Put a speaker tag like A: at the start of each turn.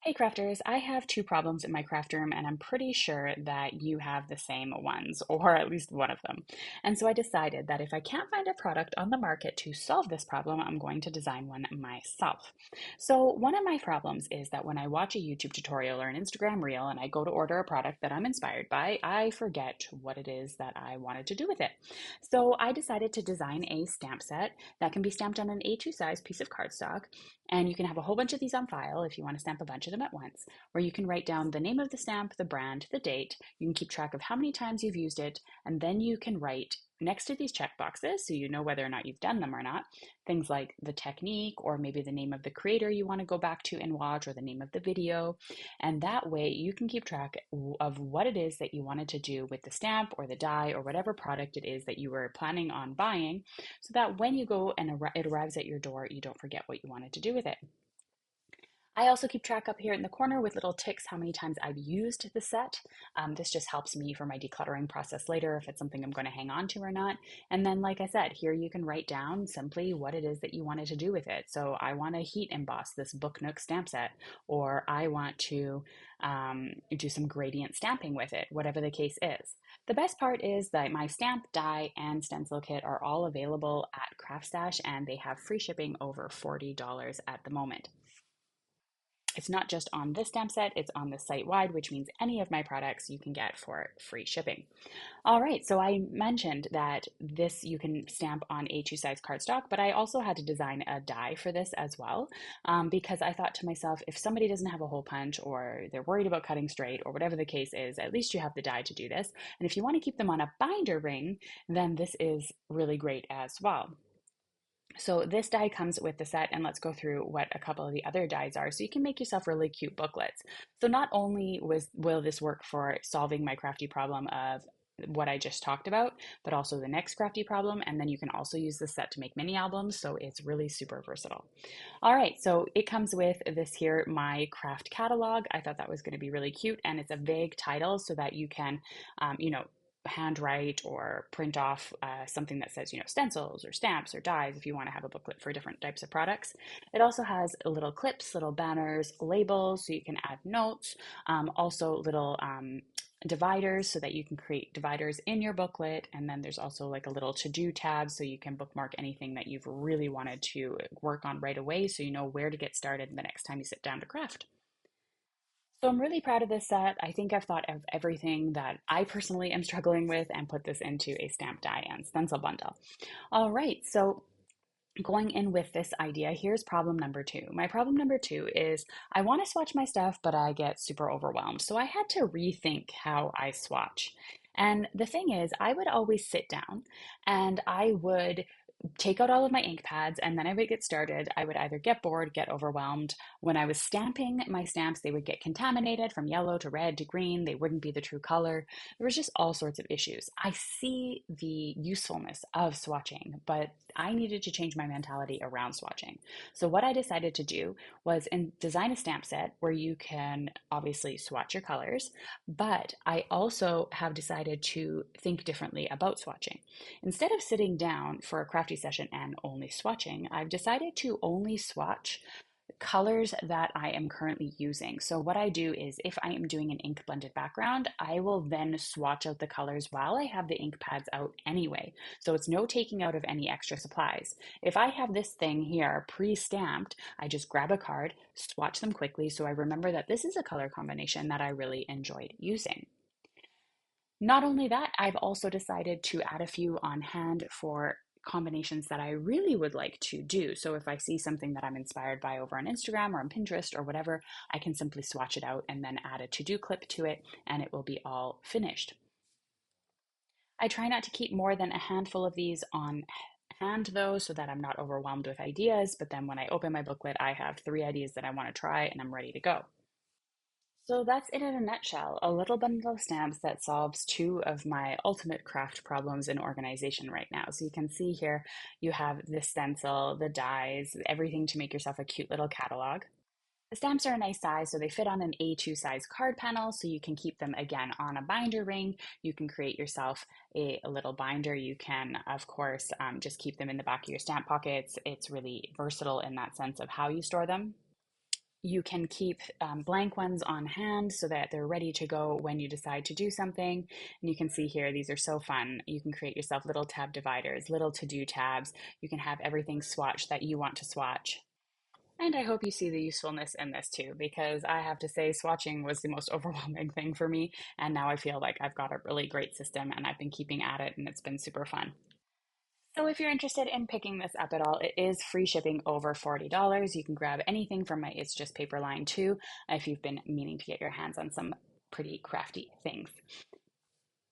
A: Hey crafters, I have two problems in my craft room, and I'm pretty sure that you have the same ones, or at least one of them. And so I decided that if I can't find a product on the market to solve this problem, I'm going to design one myself. So, one of my problems is that when I watch a YouTube tutorial or an Instagram reel and I go to order a product that I'm inspired by, I forget what it is that I wanted to do with it. So, I decided to design a stamp set that can be stamped on an A2 size piece of cardstock, and you can have a whole bunch of these on file if you want to stamp a bunch of them at once, where you can write down the name of the stamp, the brand, the date. You can keep track of how many times you've used it, and then you can write next to these check boxes so you know whether or not you've done them or not. Things like the technique, or maybe the name of the creator you want to go back to and watch, or the name of the video. And that way you can keep track of what it is that you wanted to do with the stamp or the die or whatever product it is that you were planning on buying, so that when you go and it arrives at your door, you don't forget what you wanted to do with it. I also keep track up here in the corner with little ticks how many times I've used the set. This just helps me for my decluttering process later if it's something I'm going to hang on to or not. And then, like I said, here you can write down simply what it is that you wanted to do with it. So I want to heat emboss this Book Nook stamp set, or I want to do some gradient stamping with it, whatever the case is. The best part is that my stamp, die, and stencil kit are all available at Craft Stash, and they have free shipping over $40 at the moment. It's not just on this stamp set, it's on the site wide, which means any of my products you can get for free shipping. All right, so I mentioned that this you can stamp on A2 size cardstock, but I also had to design a die for this as well, because I thought to myself, if somebody doesn't have a hole punch or they're worried about cutting straight or whatever the case is, at least you have the die to do this. And if you want to keep them on a binder ring, then this is really great as well. So this die comes with the set, and let's go through what a couple of the other dies are so you can make yourself really cute booklets. So not only will this work for solving my crafty problem of what I just talked about, but also the next crafty problem, and then you can also use this set to make mini albums, so it's really super versatile. All right, so it comes with this here, my craft catalog. I thought that was going to be really cute, and it's a vague title so that you can, handwrite or print off something that says, stencils or stamps or dies if you want to have a booklet for different types of products. It also has little clips, little banners, labels, so you can add notes, also little dividers so that you can create dividers in your booklet. And then there's also like a little to-do tab so you can bookmark anything that you've really wanted to work on right away so you know where to get started the next time you sit down to craft. So I'm really proud of this set. I think I've thought of everything that I personally am struggling with and put this into a stamp die and stencil bundle. All right, so going in with this idea, here's problem number two. My problem number two is I want to swatch my stuff, but I get super overwhelmed. So I had to rethink how I swatch. And the thing is, I would always sit down and I would take out all of my ink pads, and then I would get started. I would either get bored, get overwhelmed. When I was stamping my stamps, they would get contaminated from yellow to red to green. They wouldn't be the true color. There was just all sorts of issues. I see the usefulness of swatching, but I needed to change my mentality around swatching. So what I decided to do was design a stamp set where you can obviously swatch your colors, but I also have decided to think differently about swatching. Instead of sitting down for a crafty session and only swatching, I've decided to only swatch colors that I am currently using. So what I do is if I am doing an ink blended background, I will then swatch out the colors while I have the ink pads out anyway. So it's no taking out of any extra supplies. If I have this thing here pre-stamped, I just grab a card, swatch them quickly so I remember that this is a color combination that I really enjoyed using. Not only that, I've also decided to add a few on hand for combinations that I really would like to do. So if I see something that I'm inspired by over on Instagram or on Pinterest or whatever, I can simply swatch it out and then add a to-do clip to it, and it will be all finished. I try not to keep more than a handful of these on hand though, so that I'm not overwhelmed with ideas, but then when I open my booklet, I have 3 ideas that I want to try and I'm ready to go. So that's it in a nutshell, a little bundle of stamps that solves two of my ultimate craft problems in organization right now. So you can see here, you have the stencil, the dies, everything to make yourself a cute little catalog. The stamps are a nice size, so they fit on an A2 size card panel, so you can keep them again on a binder ring. You can create yourself a little binder. You can, of course, just keep them in the back of your stamp pockets. It's really versatile in that sense of how you store them. You can keep blank ones on hand so that they're ready to go when you decide to do something. And you can see here, these are so fun. You can create yourself little tab dividers, little to-do tabs. You can have everything swatched that you want to swatch. And I hope you see the usefulness in this too, because I have to say, swatching was the most overwhelming thing for me. And now I feel like I've got a really great system and I've been keeping at it and it's been super fun. So if you're interested in picking this up at all, it is free shipping over $40. You can grab anything from my It's Just Paper line too, if you've been meaning to get your hands on some pretty crafty things.